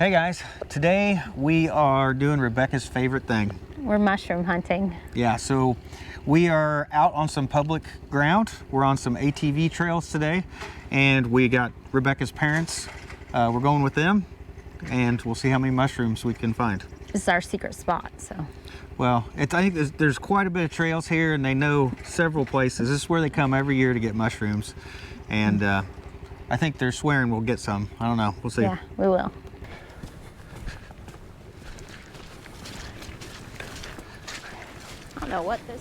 Hey guys, today we are doing Rebecca's favorite thing. We're mushroom hunting. Yeah, so we are out on some public ground. We're on some ATV trails today, and we got Rebecca's parents. We're going with them, and we'll see how many mushrooms we can find. This is our secret spot, so. Well, I think there's quite a bit of trails here, and they know several places. This is where they come every year to get mushrooms, and I think they're swearing we'll get some. I don't know, we'll see. Yeah, we will. I don't know what this.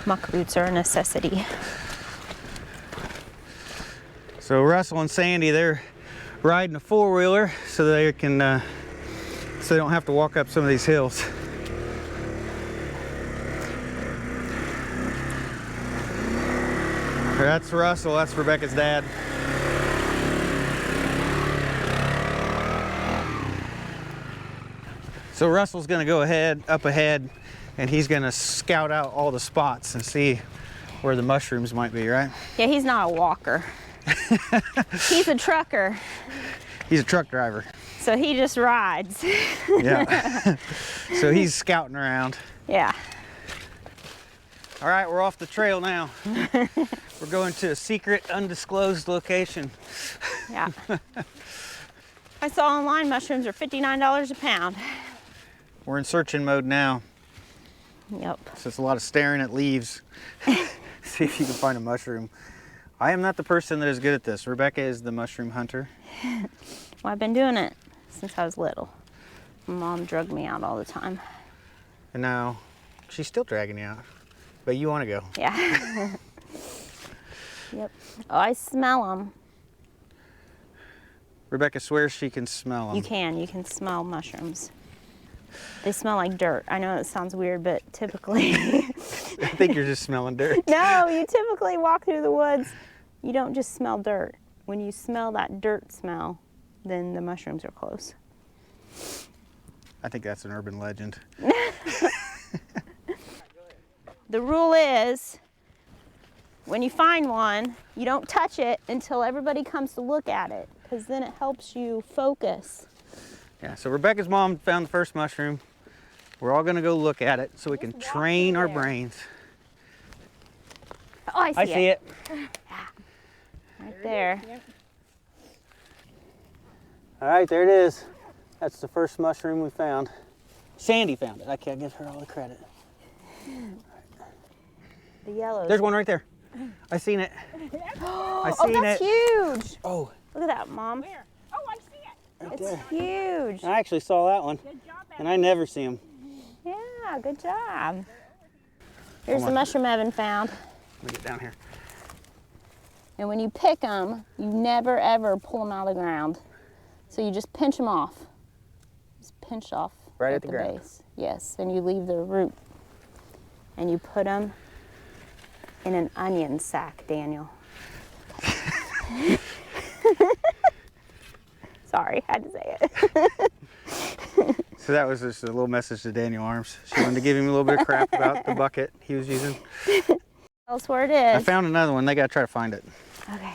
Muck boots are a necessity. So Russell and Sandy, they're riding a four-wheeler so they can, so they don't have to walk up some of these hills. That's Russell, that's Rebecca's dad. So Russell's gonna go up ahead, and he's gonna scout out all the spots and see where the mushrooms might be, right? Yeah, he's not a walker. He's a trucker. He's a truck driver. So he just rides. Yeah. So he's scouting around. Yeah. All right, we're off the trail now. We're going to a secret, undisclosed location. Yeah. I saw online mushrooms are $59 a pound. We're in searching mode now. Yep. So it's a lot of staring at leaves. See if you can find a mushroom. I am not the person that is good at this. Rebecca is the mushroom hunter. Well, I've been doing it since I was little. My mom drugged me out all the time. And now she's still dragging you out. But you want to go. Yeah. Yep. Oh, I smell them. Rebecca swears she can smell them. You can smell mushrooms. They smell like dirt. I know it sounds weird, but typically. I think you're just smelling dirt. No, you typically walk through the woods. You don't just smell dirt. When you smell that dirt smell, then the mushrooms are close. I think that's an urban legend. The rule is, when you find one, you don't touch it until everybody comes to look at it, because then it helps you focus. Yeah, so Rebecca's mom found the first mushroom. We're all gonna go look at it so we can train our brains. Oh, I see it. Right there. All right, there it is. That's the first mushroom we found. Sandy found it. I can't give her all the credit. The yellow. There's one right there. I seen it. I seen Oh, that's huge. Oh. Look at that, Mom. Where? Oh, I see it. Right It's there. huge. I actually saw that one. Good job, And I never see them. Yeah, good job. Here's Hold the on. mushroom Evan found. Let me get down here. And when you pick them, you never ever pull them out of the ground. So you just pinch them off. Just pinch off Right at at the ground. base. Yes, and you leave the root. And you put them in an onion sack, Daniel. Sorry, had to say it. So that was just a little message to Daniel Arms. She wanted to give him a little bit of crap about the bucket he was using. Tell us where it I is. found another one. They got to try to find it. Okay.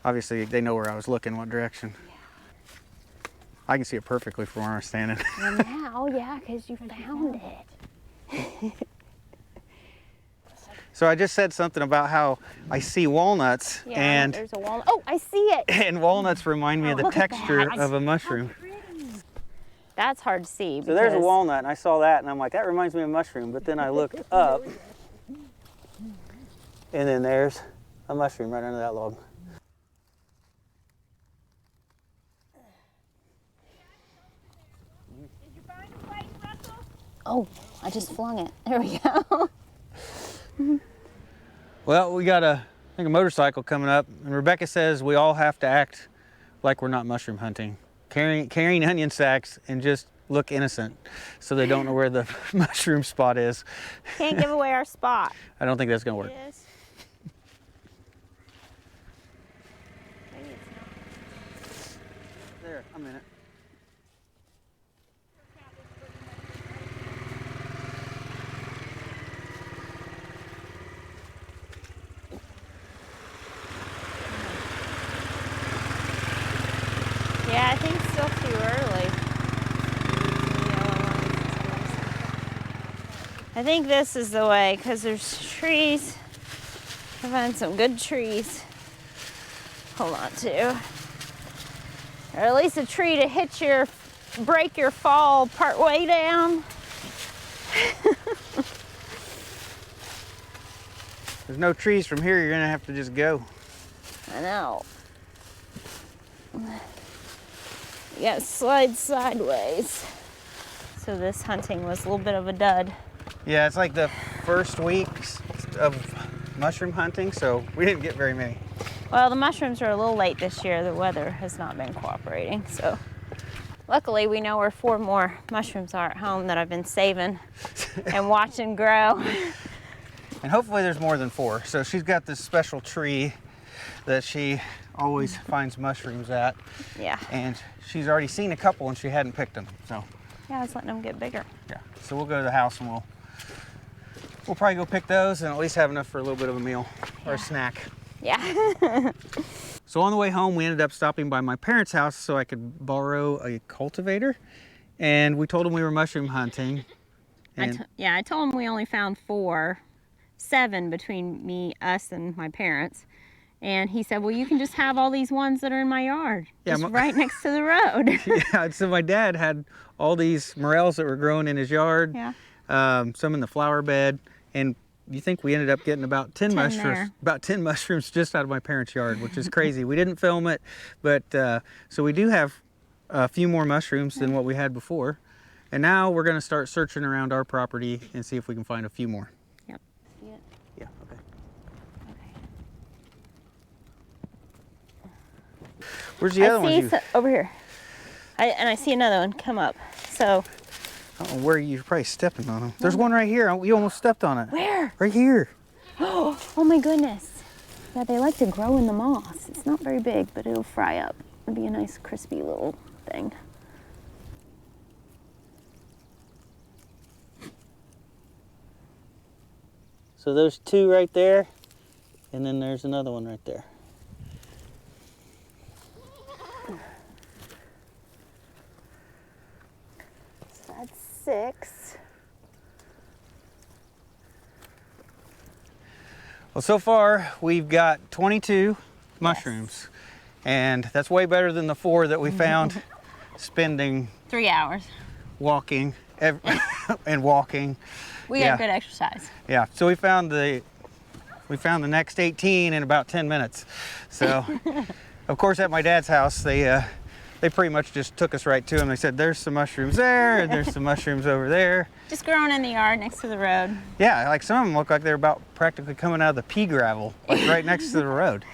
Obviously, they know where I was looking, what direction. I can see it perfectly from where I'm standing. Well, now, yeah, because you found it. So I just said something about how I see walnuts, Yeah, and there's a walnut. Oh, I see it. and walnuts remind me of the Look at texture that. of a mushroom. That's hard to see. So there's a because- walnut, and I saw that, and I'm like, that reminds me of a mushroom. But then I looked up, and then there's a mushroom right under that log. Did you find a place, Russell? Oh, I just flung it. There we go. Well, we got I think a motorcycle coming up, and Rebecca says we all have to act like we're not mushroom hunting, carrying onion sacks and just look innocent, so they don't know where the mushroom spot is. Can't give away our spot. I don't think that's gonna work. It is. There, I'm in it. I think this is the way because there's trees. I found some good trees. Hold on to. Or at least a tree to hit your, break your fall part way down. There's no trees from here. You're gonna have to just go. I know. You gotta slide sideways. So this hunting was a little bit of a dud. Yeah, it's like the first weeks of mushroom hunting, so we didn't get very many. Well, the mushrooms are a little late this year. The weather has not been cooperating, so. Luckily, we know where 4 more mushrooms are at home that I've been saving and watching grow. And hopefully there's more than 4. So she's got this special tree that she always finds mushrooms at. Yeah. And she's already seen a couple and she hadn't picked them, so. Yeah, I was letting them get bigger. Yeah, so we'll go to the house and we'll probably go pick those and at least have enough for a little bit of a meal or a snack. Yeah. So on the way home, we ended up stopping by my parents' house so I could borrow a cultivator. And we told them we were mushroom hunting. And I told him we only found 7 between me, us, and my parents. And he said, well, you can just have all these ones that are in my yard. Yeah, just right next to the road. yeah, so my dad had all these morels that were growing in his yard. Yeah. Some in the flower bed. And you think we ended up getting about 10 mushrooms, there. about 10 mushrooms just out of my parents' yard, which is crazy. We didn't film it, but so we do have a few more mushrooms than what we had before. And now we're going to start searching around our property and see if we can find a few more. Yep. See it? Yeah, okay. Okay. Where's the other one? Over here. I see another one come up. So. I don't know where you're probably stepping on them. There's one right here. You almost stepped on it. Where? Right here. Oh my goodness. Yeah, they like to grow in the moss. It's not very big, but it'll fry up. It'll be a nice crispy little thing. So there's 2 right there, and then there's another one right there. So that's 6. Well, so far we've got 22 mushrooms, and that's way better than the 4 that we found spending 3 hours. walking and walking. We Yeah. got good exercise. Yeah, so we found the next 18 in about 10 minutes. So, of course, at my dad's house, they pretty much just took us right to them. They said, there's some mushrooms there, and there's some mushrooms over there. Just growing in the yard next to the road. Yeah, like some of them look like they're about practically coming out of the pea gravel, like right next to the road.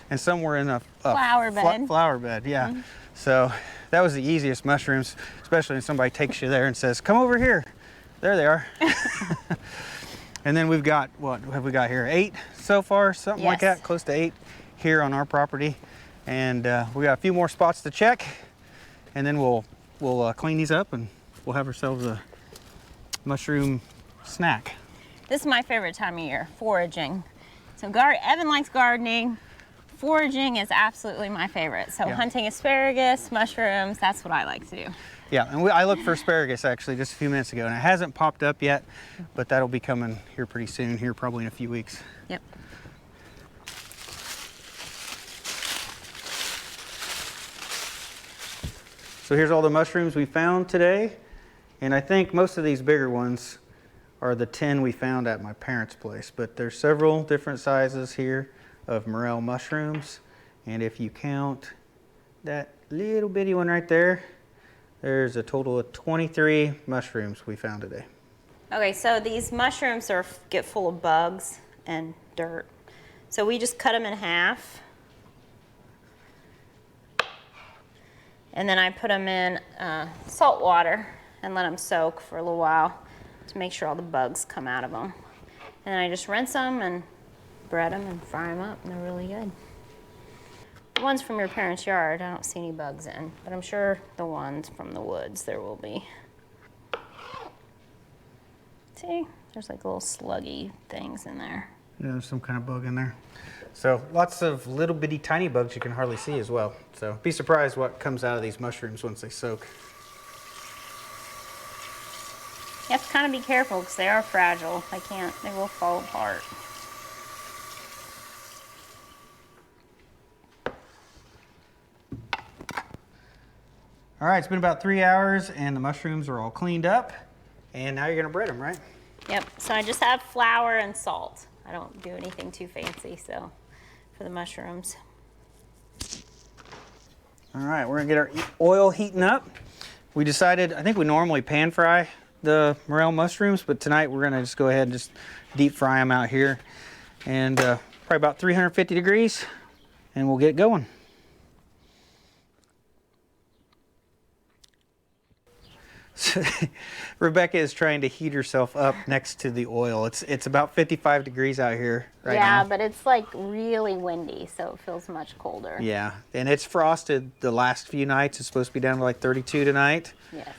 And some were in a Flower bed. Flower bed, yeah. So that was the easiest mushrooms, especially when somebody takes you there and says, come over here. There they are. And then we've got, what have we got here? 8 so far, something like Yes. that, close to 8 here on our property. And we got a few more spots to check, and then we'll clean these up and we'll have ourselves a mushroom snack. This is my favorite time of year, foraging. So Evan likes gardening. Foraging is absolutely my favorite. So Yeah. hunting asparagus, mushrooms, that's what I like to do. Yeah, and I looked for asparagus actually just a few minutes ago, and it hasn't popped up yet, but that'll be coming here pretty soon, here probably in a few weeks. Yep. So here's all the mushrooms we found today, and I think most of these bigger ones are the 10 we found at my parents' place, but there's several different sizes here of morel mushrooms, and if you count that little bitty one right there, there's a total of 23 mushrooms we found today. Okay, so these mushrooms get full of bugs and dirt. So we just cut them in half. And then I put them in salt water and let them soak for a little while to make sure all the bugs come out of them. And then I just rinse them and bread them and fry them up, and they're really good. The ones from your parents' yard, I don't see any bugs in, but I'm sure the ones from the woods there will be. See, there's like little sluggy things in there. Yeah, there's some kind of bug in there. So lots of little bitty tiny bugs you can hardly see as well. So be surprised what comes out of these mushrooms once they soak. You have to kind of be careful because they are fragile. They will fall apart. All right, it's been about 3 hours and the mushrooms are all cleaned up. And now you're gonna bread them, right? Yep, so I just have flour and salt. I don't do anything too fancy, so, for the mushrooms. All right, we're gonna get our oil heating up. We decided, I think we normally pan fry the Morel mushrooms, but tonight we're gonna just go ahead and just deep fry them out here. And probably about 350 degrees, and we'll get going. Rebecca is trying to heat herself up next to the oil. It's about 55 degrees out here right now. Yeah, but it's like really windy, so it feels much colder. Yeah, and it's frosted the last few nights. It's supposed to be down to like 32 tonight. Yes.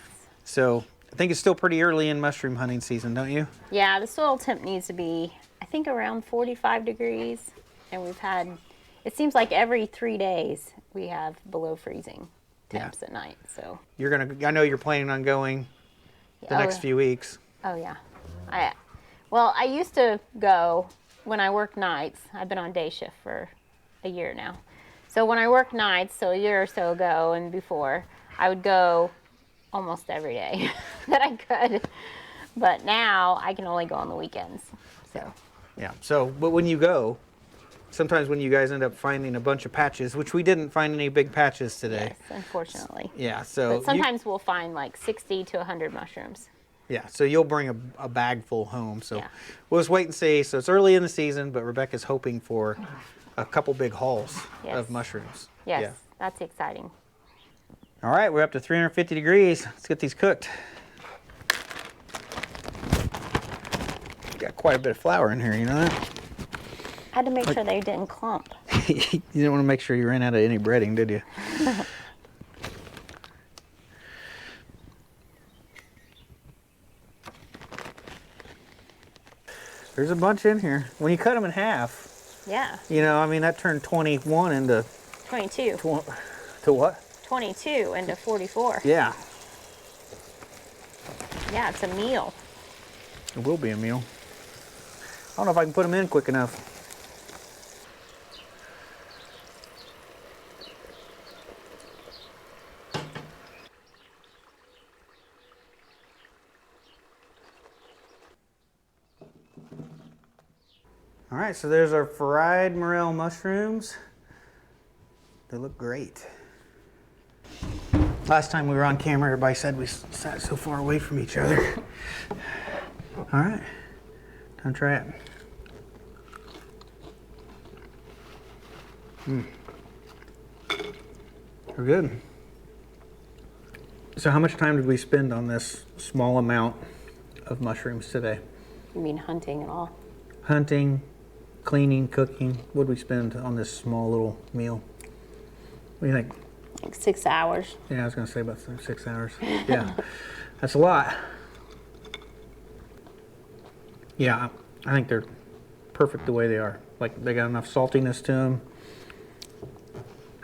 So I think it's still pretty early in mushroom hunting season, don't you? Yeah, the soil temp needs to be, I think, around 45 degrees. And we've had, it seems like every 3 days we have below freezing temps at night. So I know you're planning on going the next few weeks. Oh yeah. I used to go when I worked nights. I've been on day shift for a year now. So when I worked nights, so a year or so ago and before, I would go almost every day that I could. But now I can only go on the weekends. So Yeah. So, but when you go, sometimes when you guys end up finding a bunch of patches, which we didn't find any big patches today. yes, unfortunately. Yeah. So But sometimes we'll find like 60 to 100 mushrooms. yeah. So you'll bring a bag full home. So Yeah. we'll just wait and see. So it's early in the season, but Rebecca's hoping for a couple big hauls Yes. of mushrooms. Yes, Yeah. that's exciting. All right, we're up to 350 degrees. Let's get these cooked. Got quite a bit of flour in here, you know that? I had to make sure they didn't clump. You didn't want to make sure you ran out of any breading, did you? There's a bunch in here. When you cut them in half, Yeah, you know, I mean, that turned 21 into 22. to what? 22 into 44. Yeah, Yeah, it's a meal. it will be a meal. I don't know if I can put them in quick enough. All right, so there's our fried Morel mushrooms. They look great. Last time we were on camera, everybody said we sat so far away from each other. All right, time to try it. They're good. So how much time did we spend on this small amount of mushrooms today? You mean hunting and all? Hunting, cleaning, cooking. What did we spend on this small little meal? What do you think? Like 6 hours. Yeah, I was going to say about 6 hours. Yeah, that's a lot. Yeah, I think they're perfect the way they are. Like, they got enough saltiness to them,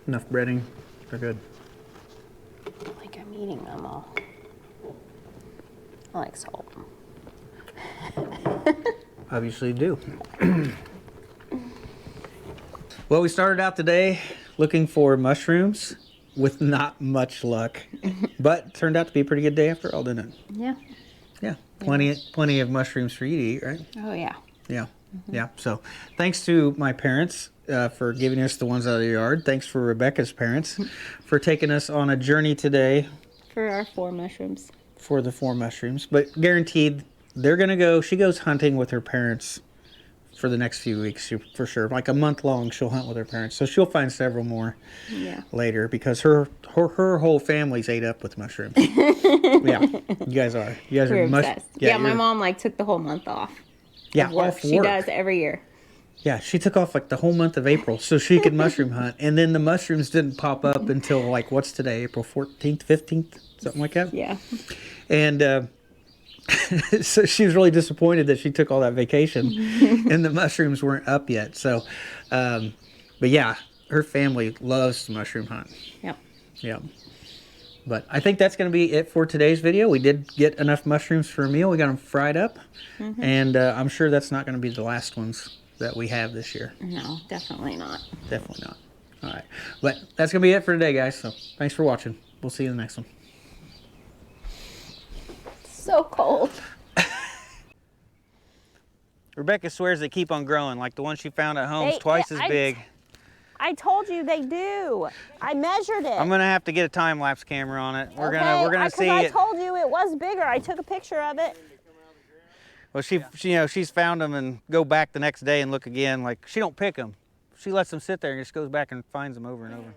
enough breading. They're good. Like I'm eating them all. I like salt. Obviously do. Well, we started out today looking for mushrooms with not much luck, but turned out to be a pretty good day after all, didn't it? Yeah. Yeah, plenty of mushrooms for you to eat, right? Oh yeah. Yeah, yeah. So thanks to my parents for giving us the ones out of the yard. Thanks for Rebecca's parents for taking us on a journey today For our 4 mushrooms. for the 4 mushrooms. But guaranteed, they're going to go, she goes hunting with her parents for the next few weeks, for sure. Like a month long, she'll hunt with her parents. So she'll find several more later because her whole family's ate up with mushrooms. Yeah, you guys are. You guys We're are obsessed. Yeah, my you're- mom like took the whole month off. Yeah, of work. off She work. does every year. Yeah, she took off like the whole month of April so she could mushroom hunt. And then the mushrooms didn't pop up until like, what's today? April 14th, 15th? Something like that? Yeah. And so she was really disappointed that she took all that vacation and the mushrooms weren't up yet. So, but yeah, her family loves to mushroom hunt. Yep. Yeah. But I think that's going to be it for today's video. We did get enough mushrooms for a meal. We got them fried up. And I'm sure that's not going to be the last ones that we have this year. No, definitely not. Definitely not. All right. But that's going to be it for today, guys. So thanks for watching. We'll see you in the next one. So cold. Rebecca swears they keep on growing. Like the one she found at home is They- twice as big. I told you they do. I measured it. I'm going to have to get a time-lapse camera on it. We're Okay, gonna see I it. told you it was bigger. I took a picture of it. Well, she she's found them and go back the next day and look again. Like she don't pick them. She lets them sit there and just goes back and finds them over and over.